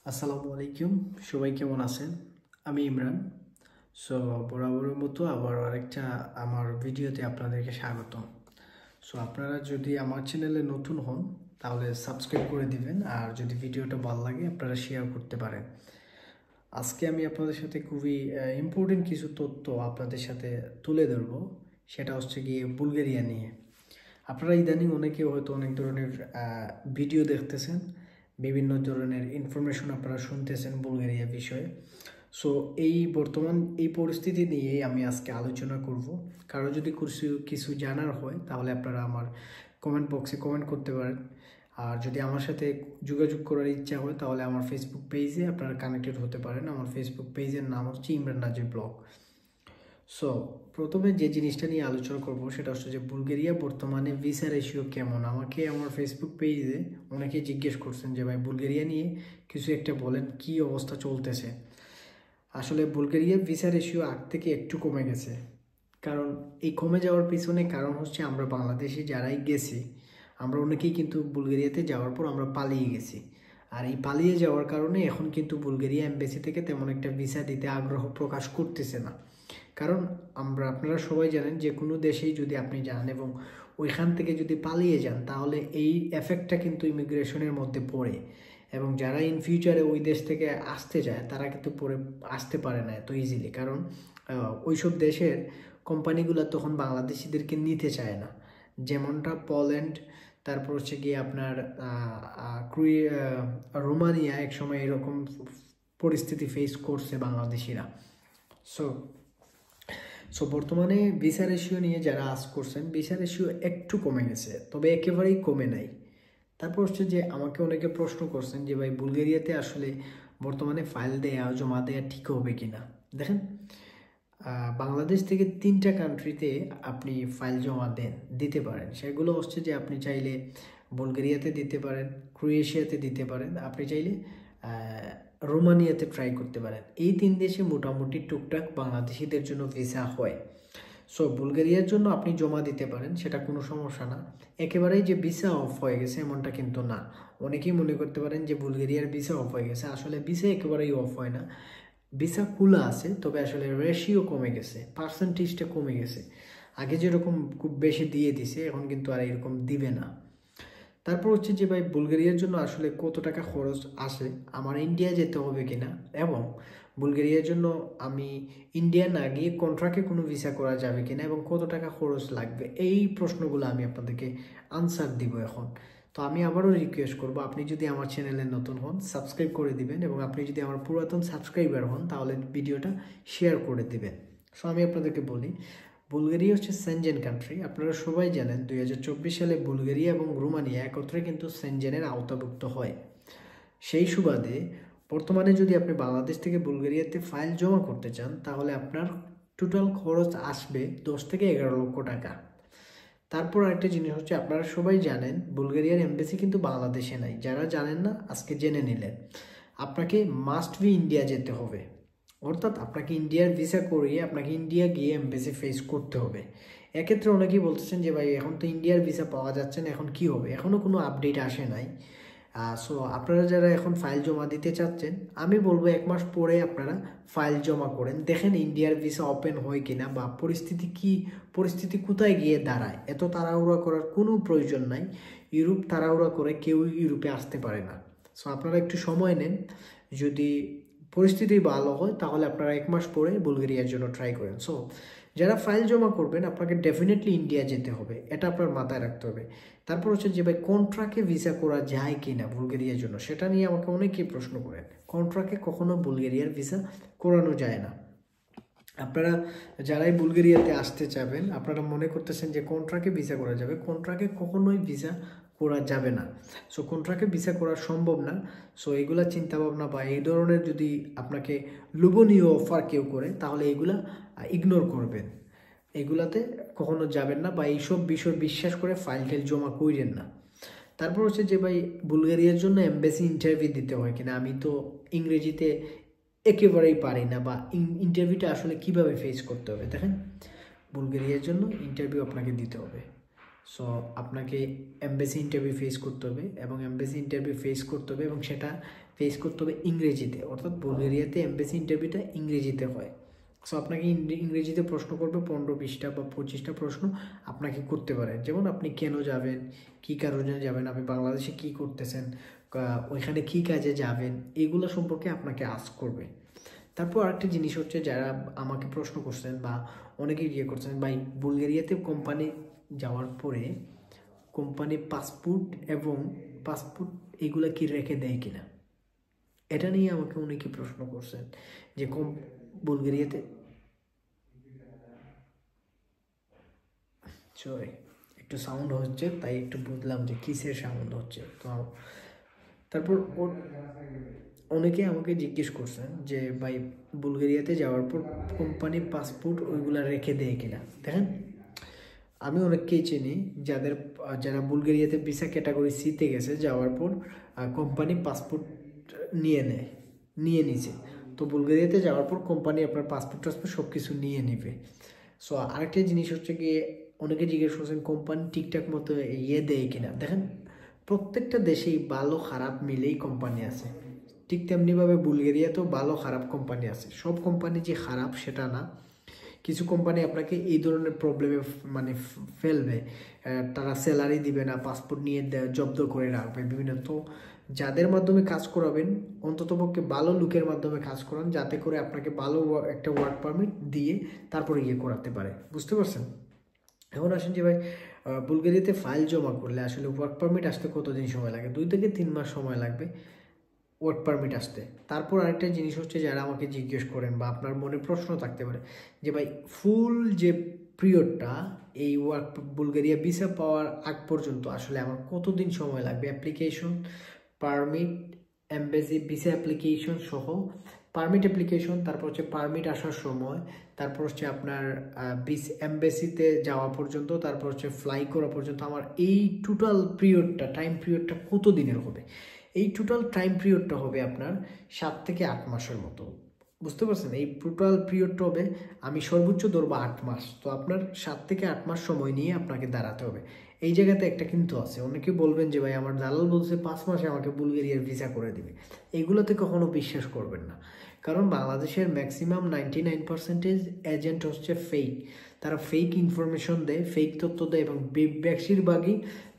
আসসালামু আলাইকুম, সবাই কেমন আছেন? আমি ইমরান। সো বরাবরের মতো আবার আরেকটা আমার ভিডিওতে আপনাদেরকে স্বাগতম। সো আপনারা যদি আমার চ্যানেলে নতুন হন তাহলে সাবস্ক্রাইব করে দিবেন, আর যদি ভিডিওটা ভালো লাগে আপনারা শেয়ার করতে পারেন। আজকে আমি আপনাদের সাথে খুবই ইম্পর্টেন্ট কিছু তথ্য আপনাদের সাথে তুলে ধরবো। সেটা হচ্ছে গিয়ে বুলগেরিয়া নিয়ে। আপনারা ইদানিং অনেকে হয়তো অনেক ধরনের ভিডিও দেখতেছেন, বিভিন্ন ধরনের ইনফরমেশন আপনারা শুনতেছেন বুলগেরিয়া বিষয়ে। সো বর্তমান এই পরিস্থিতি নিয়েই আমি আজকে আলোচনা করব। কারো যদি কিছু জানার হয় তাহলে আপনারা আমার কমেন্ট বক্সে কমেন্ট করতে পারেন। আর যদি আমার সাথে যোগাযোগ করার ইচ্ছা হয় তাহলে আমার ফেসবুক পেজে আপনারা কানেক্টেড হতে পারেন। আমার ফেসবুক পেজের নাম হচ্ছে ইমরান নাজির ব্লগ। সো প্রথমে যে জিনিসটা নিয়ে আলোচনা করব সেটা হচ্ছে যে বুলগেরিয়া বর্তমানে ভিসা রেশিও কেমন। আমাকে আমার ফেসবুক পেজে অনেকে জিজ্ঞেস করছেন যে ভাই বুলগেরিয়া নিয়ে কিছু একটা বলেন, কি অবস্থা চলতেছে। আসলে বুলগেরিয়ার ভিসা রেশিও আগ থেকে একটু কমে গেছে। কারণ এই কমে যাওয়ার পিছনে কারণ হচ্ছে আমরা বাংলাদেশে যারাই গেছি, আমরা অনেকেই কিন্তু বুলগেরিয়াতে যাওয়ার পর আমরা পালিয়ে গেছি। আর এই পালিয়ে যাওয়ার কারণে এখন কিন্তু বুলগেরিয়া এমবেসি থেকে তেমন একটা ভিসা দিতে আগ্রহ প্রকাশ করতেছে না। কারণ আপনারা সবাই জানেন যে কোনো দেশেই যদি আপনি যান এবং ওইখান থেকে যদি পালিয়ে যান তাহলে এই এফেক্টটা কিন্তু ইমিগ্রেশনের মধ্যে পড়ে, এবং যারা ইন ফিউচারে ওই দেশ থেকে আসতে যায় তারা কিন্তু পরে আসতে পারে না এত ইজিলি। কারণ ওইসব দেশের কোম্পানিগুলো তখন বাংলাদেশিদেরকে নিতে চায় না। যেমনটা পোল্যান্ড, তারপর হচ্ছে গিয়ে আপনার রোমানিয়া একসময় এরকম পরিস্থিতি ফেস করছে বাংলাদেশিরা। সো সো বর্তমানে ভিসা রেশিও নিয়ে যারা আজ করছেন, ভিসা রেশিও একটু কমে গেছে, তবে একেবারেই কমে নাই। তারপর হচ্ছে যে আমাকে অনেকে প্রশ্ন করছেন যে ভাই বুলগেরিয়াতে আসলে বর্তমানে ফাইল দেয়া জমা দেয়া ঠিক হবে কিনা। দেখেন, বাংলাদেশ থেকে 3টা কান্ট্রিতে আপনি ফাইল জমা দিতে পারেন। সেগুলো হচ্ছে যে আপনি চাইলে বুলগেরিয়াতে দিতে পারেন, ক্রোয়েশিয়াতে দিতে পারেন, আপনি চাইলে রোমানিয়াতে ট্রাই করতে পারেন। এই 3 দেশে মোটামুটি টুকটাক বাংলাদেশিদের জন্য ভিসা হয়। সো বুলগেরিয়ার জন্য আপনি জমা দিতে পারেন, সেটা কোনো সমস্যা না। একেবারেই যে ভিসা অফ হয়ে গেছে এমনটা কিন্তু না। অনেকেই মনে করতে পারেন যে বুলগেরিয়ার ভিসা অফ হয়ে গেছে, আসলে ভিসা একেবারেই অফ হয় না। ভিসা খোলা আছে, তবে আসলে রেশিও কমে গেছে, পার্সেন্টেজটা কমে গেছে। আগে যেরকম খুব বেশি দিয়ে দিছে এখন কিন্তু আর এরকম দিবে না। তারপর হচ্ছে যে ভাই বুলগেরিয়ার জন্য আসলে কত টাকা খরচ আসে, আমার ইন্ডিয়া যেতে হবে কিনা, এবং বুলগেরিয়ার জন্য আমি ইন্ডিয়া না গিয়ে কন্ট্রাক্টে কোনো ভিসা করা যাবে কিনা, এবং কত টাকা খরচ লাগবে, এই প্রশ্নগুলো আমি আপনাদেরকে আনসার দিব এখন। তো আমি আবারও রিকোয়েস্ট করব, আপনি যদি আমার চ্যানেলে নতুন হন সাবস্ক্রাইব করে দিবেন, এবং আপনি যদি আমার পুরাতন সাবস্ক্রাইবার হন তাহলে ভিডিওটা শেয়ার করে দিবেন। সো আমি আপনাদেরকে বলি, বুলগেরিয়া হচ্ছে সেনজেন কান্ট্রি। আপনারা সবাই জানেন 2024 সালে বুলগেরিয়া এবং রোমানিয়া একত্রে কিন্তু সেনজেনের আওতাভুক্ত হয়। সেই সুবাদে বর্তমানে যদি আপনি বাংলাদেশ থেকে বুলগেরিয়াতে ফাইল জমা করতে চান তাহলে আপনার টোটাল খরচ আসবে 10 থেকে 11 লক্ষ টাকা। তারপর আরেকটা জিনিস হচ্ছে, আপনারা সবাই জানেন বুলগেরিয়ার এমবেসি কিন্তু বাংলাদেশে নাই। যারা জানেন না আজকে জেনে নিলেন। আপনাকে মাস্ট বি ইন্ডিয়া যেতে হবে, অর্থাৎ আপনাকে ইন্ডিয়ার ভিসা করিয়ে আপনাকে ইন্ডিয়া গিয়ে এমবেসি ফেস করতে হবে। এক্ষেত্রে অনেকেই বলতেছেন যে ভাই এখন তো ইন্ডিয়ার ভিসা পাওয়া যাচ্ছে না, এখন কি হবে? এখনও কোনো আপডেট আসে নাই। সো আপনারা যারা এখন ফাইল জমা দিতে চাচ্ছেন, আমি বলবো 1 মাস পরে আপনারা ফাইল জমা করেন, দেখেন ইন্ডিয়ার ভিসা ওপেন হয় কিনা বা পরিস্থিতি কোথায় গিয়ে দাঁড়ায়। এত তাড়াহুড়া করার কোনো প্রয়োজন নাই। ইউরোপ তাড়াহুড়া করে কেউ ইউরোপে আসতে পারে না। সো আপনারা একটু সময় নেন, যদি পরিস্থিতি ভালো হয় তাহলে আপনারা 1 মাস পরে বুলগেরিয়ার জন্য ট্রাই করেন। সো যারা ফাইল জমা করবেন আপনাকে ডেফিনেটলি ইন্ডিয়া যেতে হবে, এটা আপনার মাথায় রাখতে হবে। তারপর হচ্ছে যে ভাই কন্ট্রাক্টে ভিসা করা যায় কি না বুলগেরিয়ার জন্য, সেটা নিয়ে আমাকে অনেকেই প্রশ্ন করেন। কন্ট্রাক্টে কখনো বুলগেরিয়ার ভিসা করানো যায় না। আপনারা যারাই বুলগেরিয়াতে আসতে চাবেন আপনারা মনে করতেছেন যে কন্ট্রাক্টে ভিসা করা যাবে, কন্ট্রাক্টে কখনোই ভিসা করা যাবে না। সো কন্ট্রাক্টে ভিসা করা সম্ভব না। সো এগুলা চিন্তাভাবনা বা এই ধরনের যদি আপনাকে লোভনীয় অফার কেউ করে তাহলে এগুলা ইগনোর করবেন, এগুলাতে কখনো যাবেন না, বা এইসব বিষয় বিশ্বাস করে ফাইল টাইল জমা করেন না। তারপর হচ্ছে যে ভাই বুলগেরিয়ার জন্য এমবেসি ইন্টারভিউ দিতে হয় কিনা, আমি তো ইংরেজিতে একেবারেই পারি না, বা ইন্টারভিউটা আসলে কিভাবে ফেস করতে হবে। দেখেন, বুলগেরিয়ার জন্য ইন্টারভিউ আপনাকে দিতে হবে। সো আপনাকে এমবেসি ইন্টারভিউ ফেস করতে হবে এবং এমবেসি ইন্টারভিউ ফেস করতে হবে এবং সেটা ফেস করতে হবে ইংরেজিতে, অর্থাৎ বুলগেরিয়াতে এমবেসি ইন্টারভিউটা ইংরেজিতে হয়। সো আপনাকে ইংরেজিতে প্রশ্ন করবে 15-20টা বা 25টা প্রশ্ন আপনাকে করতে পারে, যেমন আপনি কেন যাবেন, কী কারণে যাবেন, আপনি বাংলাদেশে কী করতেছেন, ওইখানে কী কাজে যাবেন, এগুলো সম্পর্কে আপনাকে আস্ক করবে। তারপর আরেকটা জিনিস হচ্ছে, যারা আমাকে প্রশ্ন করছেন বা অনেকে করছেন, ভাই বুলগেরিয়াতে কোম্পানি যাওয়ার পরে কোম্পানি পাসপোর্ট এগুলো কি রেখে দেয় কিনা, এটা নিয়ে আমাকে অনেকে প্রশ্ন করছেন যে বুলগেরিয়াতে সরি একটু সাউন্ড হচ্ছে, তাই একটু বুঝলাম যে কিসের সাউন্ড হচ্ছে। তো তারপর অনেকে আমাকে জিজ্ঞেস করছেন যে ভাই বুলগেরিয়াতে যাওয়ার পর কোম্পানি পাসপোর্ট ওইগুলো রেখে দেয় কিনা। দেখেন, আমি অনেককেই চিনি যারা বুলগেরিয়াতে ভিসা ক্যাটাগরি সিতে গেছে, যাওয়ার পর কোম্পানি পাসপোর্ট নিয়ে নিছে। তো বুলগেরিয়াতে যাওয়ার পর কোম্পানি আপনার পাসপোর্ট সব কিছু নিয়ে নেবে। সো আরেকটা জিনিস হচ্ছে গিয়ে, অনেকে জিজ্ঞেস করছেন কোম্পানি ঠিকঠাক মতো দেয় কিনা। দেখেন, প্রত্যেকটা দেশেই ভালো খারাপ মিলেই কোম্পানি আছে, ঠিক তেমনিভাবে বুলগেরিয়াতেও ভালো খারাপ কোম্পানি আছে। সব কোম্পানি যে খারাপ সেটা না, কিছু কোম্পানি আপনাকে এই ধরনের প্রবলেমে ফেলবে, তারা স্যালারি দিবে না, পাসপোর্ট নিয়ে জব্দ করে রাখবে বিভিন্ন। তো যাদের মাধ্যমে কাজ করাবেন অন্ততপক্ষে ভালো লোকের মাধ্যমে কাজ করান, যাতে করে আপনাকে ভালো একটা ওয়ার্ক পারমিট দিয়ে তারপরে করাতে পারে। বুঝতে পারছেন? এখন আসেন যে ভাই বুলগেরিয়াতে ফাইল জমা করলে আসলে ওয়ার্ক পারমিট আসতে কতদিন সময় লাগে? 2 থেকে 3 মাস সময় লাগবে ওয়ার্ক পারমিট আসতে। তারপর আরেকটা জিনিস হচ্ছে, যারা আমাকে জিজ্ঞেস করেন বা আপনার মনে প্রশ্ন থাকতে পারে যে ভাই ফুল যে পিরিয়ডটা এই বুলগেরিয়া ভিসা পাওয়ার আগ পর্যন্ত আসলে আমার কতদিন সময় লাগবে, application, permit, embassy visa application সহ, পারমিট অ্যাপ্লিকেশন, তারপর হচ্ছে পারমিট আসার সময়, তারপর হচ্ছে আপনার এমবেসিতে যাওয়া পর্যন্ত, তারপর হচ্ছে ফ্লাই করা পর্যন্ত, আমার এই টোটাল টাইম পিরিয়ডটা কত দিনের হবে? এই টোটাল টাইম পিরিয়ডটা হবে আপনার 7 থেকে 8 মাসের মতো। বুঝতে পারছেন? এই টোটাল পিরিয়ডটা হবে, আমি সর্বোচ্চ ধরবো 8 মাস। তো আপনার 7 থেকে 8 মাস সময় নিয়ে আপনাকে দাঁড়াতে হবে। এই জায়গাতে একটা কিন্তু আছে, অনেকে বলবেন যে ভাই আমার দালাল বলছে 5 মাসে আমাকে বুলগেরিয়ার ভিসা করে দিবে। এগুলোতে কখনো বিশ্বাস করবেন না, কারণ বাংলাদেশের ম্যাক্সিমাম 99% এজেন্ট হচ্ছে ফেক। তারা ফেক ইনফরমেশন দেয়, ফেক তথ্য দেয় এবং বেশিরভাগই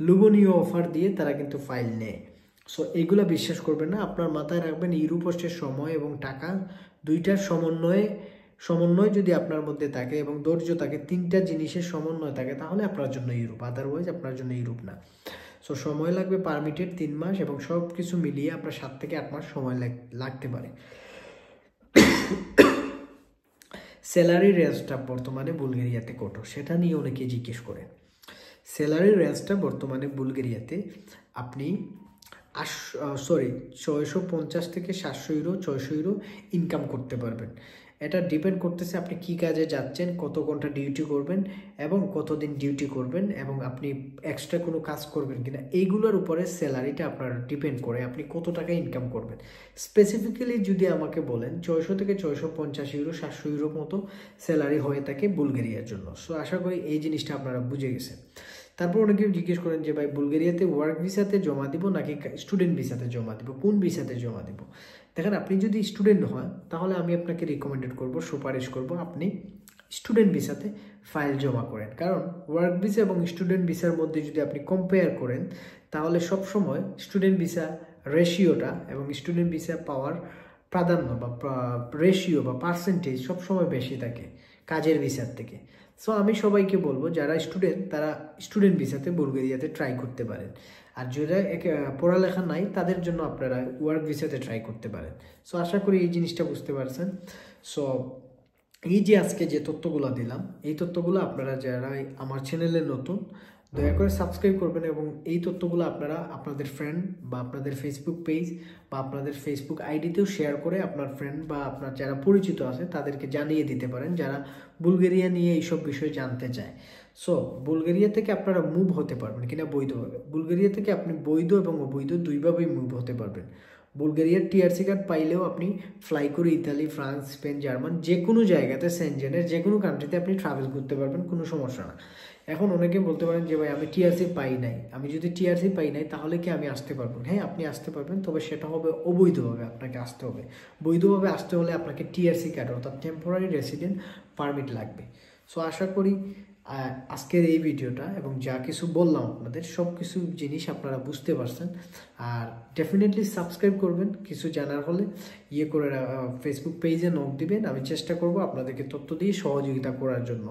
লোভনীয় অফার দিয়ে তারা কিন্তু ফাইল নেয়। সো এইগুলো বিশ্বাস করবেন না। আপনার মাথায় রাখবেন, ইউরোপ হচ্ছে সময় এবং টাকা দুইটার সমন্বয় যদি আপনার মধ্যে থাকে এবং ধৈর্য থাকে, 3টা জিনিসের সমন্বয় থাকে, তাহলে আপনার জন্য ইউরোপ, আদারওয়াইজ আপনার জন্য ইউরোপ না। সো সময় লাগবে পারমিটেড 3 মাস এবং সব কিছু মিলিয়ে আপনার 7 থেকে 8 মাস সময় লাগতে পারে। স্যালারি রেঞ্জটা বর্তমানে বুলগেরিয়াতে কত, সেটা নিয়ে অনেকে জিজ্ঞেস করে। স্যালারি রেঞ্জটা বর্তমানে বুলগেরিয়াতে আপনি 650 থেকে 700 ইউরো, 600 ইউরো ইনকাম করতে পারবেন। এটা ডিপেন্ড করতেছে আপনি কি কাজে যাচ্ছেন, কত ঘন্টা ডিউটি করবেন এবং কতদিন ডিউটি করবেন এবং আপনি এক্সট্রা কোনো কাজ করবেন কিনা, এইগুলোর উপরে স্যালারিটা আপনার ডিপেন্ড করে আপনি কত টাকা ইনকাম করবেন। স্পেসিফিক্যালি যদি আমাকে বলেন 600 থেকে 650 ইউরো, 700 ইউরো মতো স্যালারি হয়ে থাকে বুলগেরিয়ার জন্য। সো আশা করি এই জিনিসটা আপনারা বুঝে গেছেন। তারপর অনেকে জিজ্ঞেস করেন যে ভাই বুলগেরিয়াতে ওয়ার্ক ভিসাতে জমা দিব নাকি স্টুডেন্ট ভিসাতে জমা দিব, কোন ভিসাতে জমা দিব? দেখেন, আপনি যদি স্টুডেন্ট হন তাহলে আমি আপনাকে রিকমেন্ডেড করব, সুপারিশ করব আপনি স্টুডেন্ট ভিসাতে ফাইল জমা করেন। কারণ ওয়ার্ক ভিসা এবং স্টুডেন্ট ভিসার মধ্যে যদি আপনি কম্পেয়ার করেন তাহলে সবসময় স্টুডেন্ট ভিসা রেশিওটা এবং স্টুডেন্ট ভিসা পাওয়ার প্রাধান্য বা রেশিও বা পার্সেন্টেজ সবসময় বেশি থাকে কাজের ভিসার থেকে। সো আমি সবাইকে বলবো, যারা স্টুডেন্ট তারা স্টুডেন্ট ভিসাতে বুলগেরিয়াতে ট্রাই করতে পারেন, আর যারা পড়ালেখা নাই তাদের জন্য আপনারা ওয়ার্ক ভিসাতে ট্রাই করতে পারেন। সো আশা করি এই জিনিসটা বুঝতে পারছেন। সো এই যে আজকে যে তথ্যগুলো দিলাম, এই তথ্যগুলো আপনারা যারা আমার চ্যানেলে নতুন, দয়া করে সাবস্ক্রাইব করবেন এবং এই তথ্যগুলো আপনারা আপনাদের ফ্রেন্ড বা আপনাদের ফেসবুক পেজ বা আপনাদের ফেসবুক আইডিতেও শেয়ার করে আপনার ফ্রেন্ড বা আপনার যারা পরিচিত আছে তাদেরকে জানিয়ে দিতে পারেন, যারা বুলগেরিয়া নিয়ে এইসব বিষয় জানতে চায়। সো বুলগেরিয়া থেকে আপনারা মুভ হতে পারবেন কিনা বৈধভাবে। বুলগেরিয়া থেকে আপনি বৈধ এবং অবৈধ দুইভাবেই মুভ হতে পারবেন। বুলগেরিয়ার টিআরসি কার্ড পাইলেও আপনি ফ্লাই করে ইতালি, ফ্রান্স, স্পেন, জার্মান যে কোনো জায়গাতে সেনজেনের যে কোনো কান্ট্রিতে আপনি ট্রাভেল করতে পারবেন, কোনো সমস্যা না। এখন অনেকে বলতে পারেন যে ভাই আমি টিআরসি পাই নাই, আমি যদি টিআরসি পাই নাই তাহলে কি আমি আসতে পারবো? হ্যাঁ, আপনি আসতে পারবেন, তবে সেটা হবে অবৈধভাবে, আপনাকে আসতে হবে। বৈধভাবে আসতে হলে আপনাকে টিআরসি কার্ড অর্থাৎ টেম্পোরারি রেসিডেন্ট পারমিট লাগবে। সো আশা করি আজকের এই ভিডিওটা এবং যা কিছু বললাম আপনাদের সব কিছু জিনিস আপনারা বুঝতে পারছেন। আর ডেফিনেটলি সাবস্ক্রাইব করবেন, কিছু জানার হলে করে ফেসবুক পেজে নক দিবেন, আমি চেষ্টা করব আপনাদেরকে তথ্য দিয়ে সহযোগিতা করার জন্য।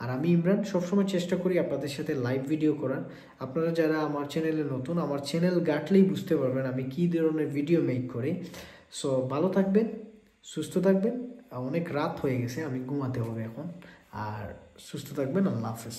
আর আমি ইমরান সবসময় চেষ্টা করি আপনাদের সাথে লাইভ ভিডিও করার। আপনারা যারা আমার চ্যানেলে নতুন, আমার চ্যানেল ঘাটলেই বুঝতে পারবেন আমি কী ধরনের ভিডিও মেক করি। সো ভালো থাকবেন, সুস্থ থাকবেন। অনেক রাত হয়ে গেছে, আমি ঘুমাতে হবে এখন। আর সুস্থ থাকবেন, আল্লাহ হাফেজ।